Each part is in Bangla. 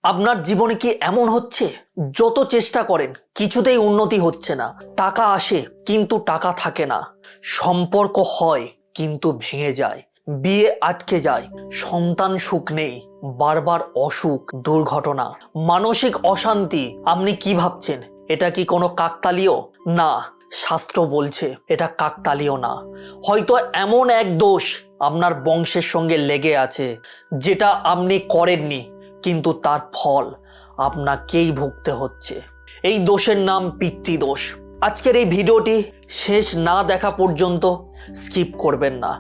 আপনার জীবনে কি এমন হচ্ছে যত চেষ্টা করেন কিছুতেই উন্নতি হচ্ছে না? টাকা আসে কিন্তু টাকা থাকে না, সম্পর্ক হয় কিন্তু ভেঙে যায়, বিয়ে আটকে যায়, সন্তান সুখ নেই, বারবার অসুখ, দুর্ঘটনা, মানসিক অশান্তি। আপনি কি ভাবছেন এটা কি কোনো কাকতালীয়? না, শাস্ত্র বলছে এটা কাকতালীয় না। হয়তো এমন এক দোষ আপনার বংশের সঙ্গে লেগে আছে যেটা আপনি করেননি, কিন্তু তার ফল আপনাকেই ভুগতে হচ্ছে। এই দোষের নাম পিতৃদোষ। আজকের এই ভিডিওটি শেষ না দেখা পর্যন্ত স্কিপ করবেন না,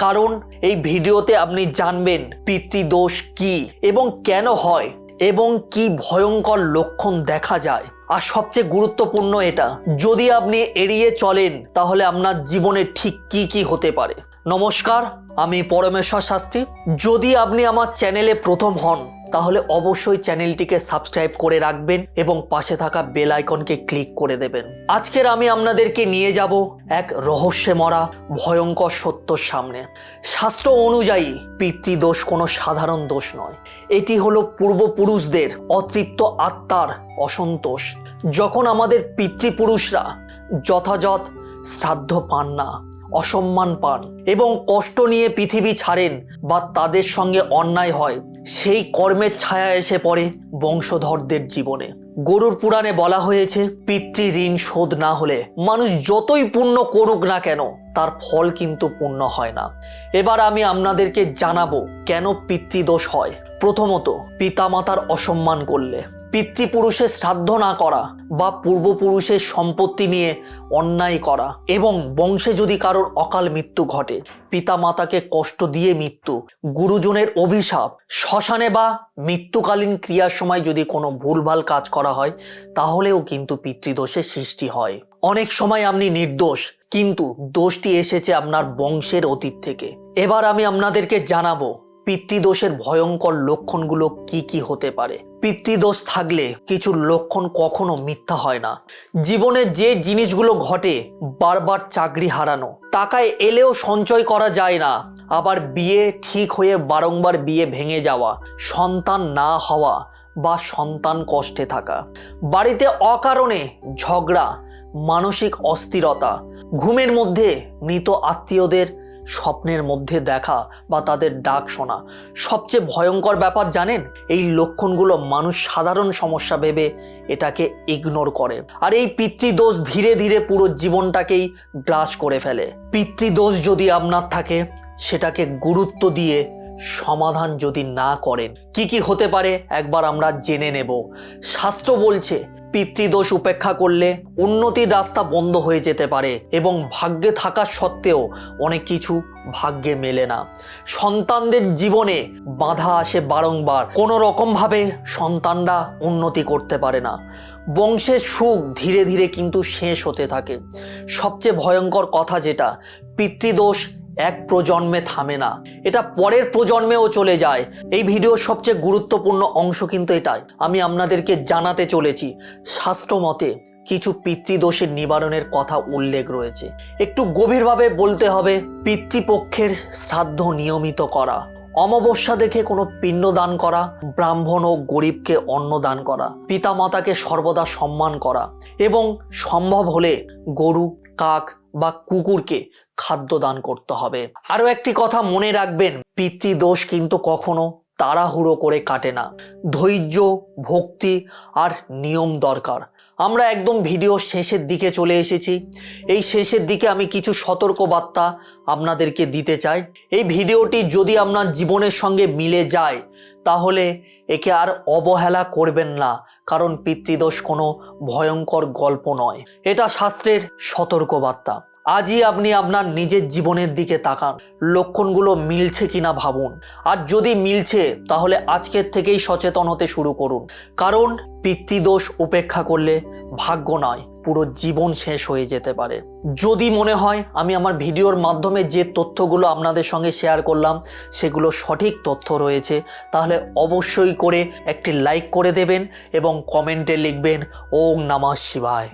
কারণ এই ভিডিওতে আপনি জানবেন পিতৃদোষ কি এবং কেন হয় এবং কি ভয়ঙ্কর লক্ষণ দেখা যায়। আর সবচেয়ে গুরুত্বপূর্ণ এটা, যদি আপনি এড়িয়ে চলেন তাহলে আপনার জীবনে ঠিক কি কি হতে পারে। নমস্কার, আমি পরমেশ্বর শাস্ত্রী। যদি আপনি আমার চ্যানেলে প্রথম হন তাহলে অবশ্যই চ্যানেলটিকে সাবস্ক্রাইব করে রাখবেন এবং পাশে থাকা বেল আইকনকে ক্লিক করে দেবেন। আজকের আমি আপনাদেরকে নিয়ে যাব এক রহস্যে মরা ভয়ঙ্কর সত্যর সামনে। শাস্ত্র অনুযায়ী পিতৃদোষ কোনো সাধারণ দোষ নয়, এটি হলো পূর্বপুরুষদের অতৃপ্ত আত্মার অসন্তোষ। যখন আমাদের পিতৃপুরুষরা যথাযথ শ্রাদ্ধ পান না, অসম্মান পান এবং কষ্ট নিয়ে পৃথিবী ছাড়েন বা তাদের সঙ্গে অন্যায় হয়, সেই কর্মের ছায়া এসে পড়ে বংশধরদের জীবনে। গরুর পুরাণে বলা হয়েছে, পিতৃ ঋণ শোধ না হলে মানুষ যতই পুণ্য করুক না কেন তার ফল কিন্তু পূর্ণ হয় না। এবার আমি আপনাদেরকে জানাবো কেন পিতৃদোষ হয়। প্রথমত, পিতামাতার অসম্মান করলে, পিতৃপুরুষের শ্রাদ্ধ না করা বা পূর্বপুরুষের সম্পত্তি নিয়ে অন্যায় করা এবং বংশে যদি কারোর অকাল মৃত্যু ঘটে, পিতামাতাকে কষ্ট দিয়ে মৃত্যু, গুরুজনের অভিশাপ, শ্মশানে বা মৃত্যুকালীন ক্রিয়ার সময় যদি কোনো ভুলভাল কাজ করা হয় তাহলেও কিন্তু পিতৃদোষের সৃষ্টি হয়। অনেক সময় আপনি নির্দোষ, কিন্তু দোষটি এসেছে আপনার বংশের অতীত থেকে। এবার আমি আপনাদেরকে জানাবো পিতৃদোষের ভয়ঙ্কর লক্ষণগুলো কি কি হতে পারে। পিতৃদোষ থাকলে কিছু লক্ষণ কখনো মিথ্যা হয় না। জীবনে যে জিনিসগুলো ঘটে, বারবার চাকরি হারানো, টাকায় এলেও সঞ্চয় করা যায় না, আবার বিয়ে ঠিক হয়ে বারংবার বিয়ে ভেঙে যাওয়া, সন্তান না হওয়া বা সন্তান কষ্টে থাকা, বাড়িতে অকারণে ঝগড়া, মানসিক অস্থিরতা, ঘুমের মধ্যে মৃত আত্মীয়দের স্বপ্নের মধ্যে দেখা বা তাদের ডাক শোনা। সবচেয়ে ভয়ঙ্কর ব্যাপার জানেন, এই লক্ষণগুলো মানুষ সাধারণ সমস্যা ভেবে এটাকে ইগনোর করে, আর এই পিতৃদোষ ধীরে ধীরে পুরো জীবনটাকেই গ্রাস করে ফেলে। পিতৃদোষ যদি আপনার থাকে, সেটাকে গুরুত্ব দিয়ে সমাধান যদি না করেন কি কি হতে পারে একবার আমরা জেনে নেব। শাস্ত্র বলছে পিতৃদোষ উপেক্ষা করলে উন্নতির রাস্তা বন্ধ হয়ে যেতে পারে এবং ভাগ্যে থাকা সত্ত্বেও অনেক কিছু ভাগ্যে মেলে না। সন্তানদের জীবনে বাধা আসে বারংবার, কোনো রকমভাবে সন্তানরা উন্নতি করতে পারে না, বংশের সুখ ধীরে ধীরে কিন্তু শেষ হতে থাকে। সবচেয়ে ভয়ঙ্কর কথা যেটা, পিতৃদোষ এক প্রজন্মে থামে না, এটা পরের প্রজন্মেও চলে যায়। এই ভিডিওর সবচেয়ে গুরুত্বপূর্ণ অংশ কিন্তু এটাই, আমি আপনাদেরকে জানাতে চলেছি শাস্ত্র মতে কিছু পিতৃদোষের নিবারণের কথা উল্লেখ রয়েছে। একটু গভীরভাবে বলতে হবে। পিতৃপক্ষের শ্রাদ্ধ নিয়মিত করা, অমাবস্যা দেখে কোনো পিণ্ড দান করা, ব্রাহ্মণ ও গরিবকে অন্ন দান করা, পিতামাতাকে সর্বদা সম্মান করা এবং সম্ভব হলে গরু, কাক বা কুকুরকে খাদ্য দান করতে হবে। আরও একটি কথা মনে রাখবেন, পিতৃদোষ কিন্তু কখনো তাড়াহুড়ো করে কাটে না। ধৈর্য, ভক্তি আর নিয়ম দরকার। আমরা একদম ভিডিও শেষের দিকে চলে এসেছি। এই শেষের দিকে আমি কিছু সতর্কবার্তা আপনাদেরকে দিতে চাই। এই ভিডিওটি যদি আপনার জীবনের সঙ্গে মিলে যায় তাহলে একে আর অবহেলা করবেন না, কারণ পিতৃদোষ কোনো ভয়ঙ্কর গল্প নয়, এটা শাস্ত্রের সতর্কবার্তা। আজই আপনি আপনার নিজের জীবনের দিকে তাকান, লক্ষণগুলো মিলছে কিনা ভাবুন, আর যদি মিলছে তাহলে আজকের থেকেই সচেতন হতে শুরু করুন, কারণ পিতৃদোষ উপেক্ষা করলে ভাগ্য নয়, পুরো জীবন শেষ হয়ে যেতে পারে। যদি মনে হয় আমি আমার ভিডিওর মাধ্যমে যে তথ্যগুলো আপনাদের সঙ্গে শেয়ার করলাম সেগুলো সঠিক তথ্য রয়েছে, তাহলে অবশ্যই করে একটি লাইক করে দেবেন এবং কমেন্টে লিখবেন ওম নমঃ শিবায়।